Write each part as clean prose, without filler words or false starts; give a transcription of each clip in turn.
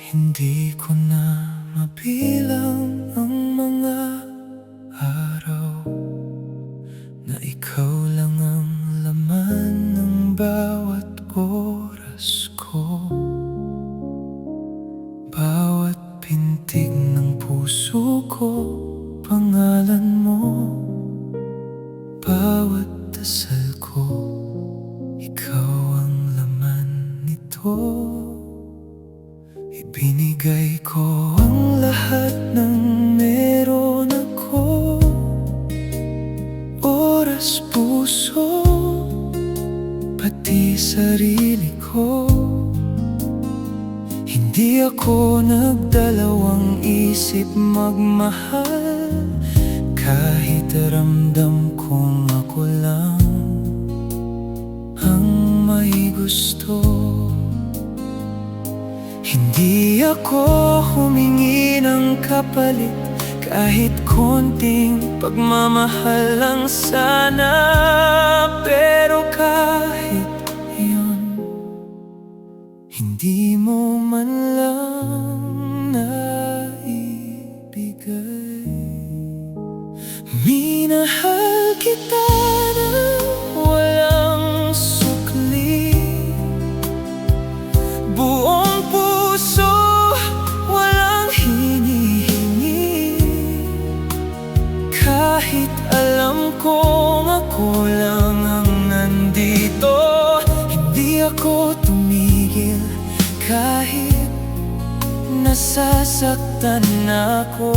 Hindi ko na mabilang ang mga araw na ikaw lang ang laman ng bawat oras ko. Bawat pintig ng puso ko, pangalan mo. Bawat dasal ko, ikaw ang laman nito. Ibinigay ko ang lahat ng meron ako, oras, puso, pati sarili ko. Hindi ako nagdalawang isip magmahal, kahit ramdam kong ako lang ang may gusto. Hindi ako humingi ng kapalit, kahit konting pagmamahal lang sana. Pero kahit iyon, hindi mo man lang naibigay. Minahal kita ng walang sukli, buong puso, walang hinihingi. Kahit alam kong ako lang ang nandito, hindi ako tumigil kahit nasasaktan ako.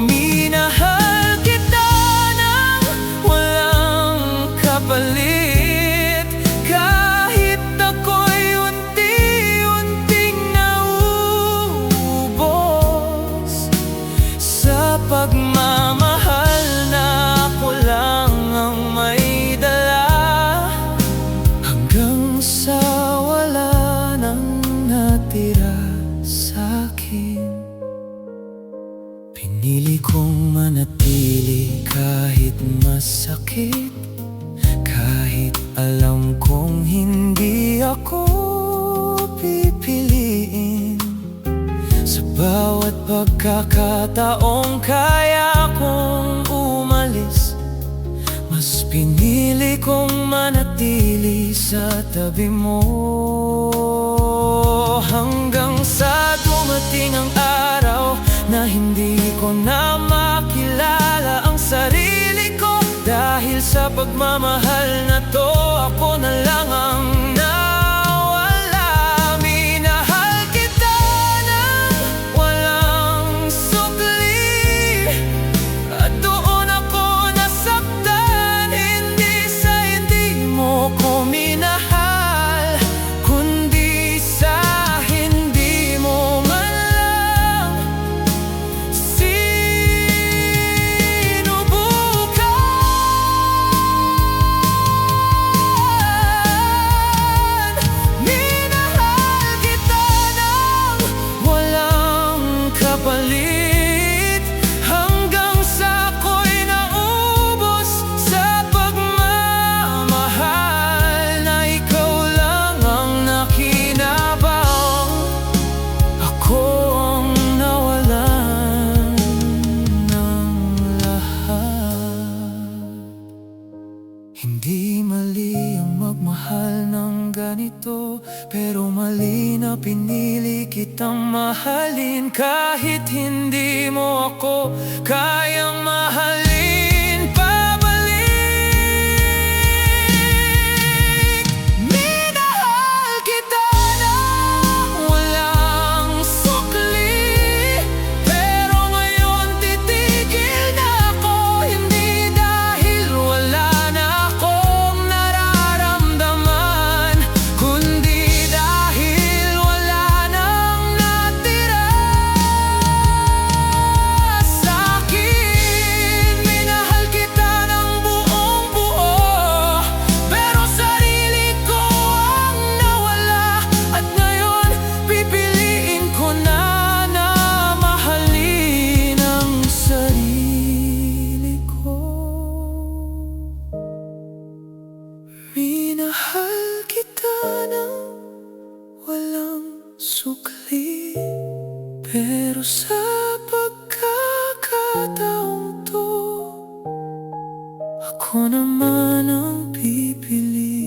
Minahal kita ng walang kapalit, kahit ako'y unti-unting nauubos sa pagmamahal na ako lang ang may dala, hanggang sa wala nang natira sa'kin. Pinili kong manatili kahit masakit, kahit alam kong hindi ako pipiliin. Sa bawat pagkakataong kaya kong umalis, mas pinili kong manatili sa tabi mo, hanggang sa dumating ang araw na hindi ko na makilala ang sarili ko. Dahil sa pagmamahal na to, ako na lang ang nawala. Minahal kita ng walang sukli, at doon ako nasaktan. Hindi sa hindi mo ko minahal, kundi sa hindi mo man lang sinubukan. Minahal kita ng walang kapalit, hanggang sa ako'y naubos sa pagmamahal na ikaw lang ang nakinabang. Ako ang nawalan ng lahat. Hindi mali ang magmahal ng ganito, pero mali na pinili kitang mahalin. Kahit hindi mo ako kayang mahalin pabalik. Minahal kita ng walang sukli, pero ngayon titigil na ako. Hindi dahil wala na akong nararamdaman, kundi dahil wala nang natira sa'kin. sukli. Pero sa pagkakataong to, ako naman ang pipili.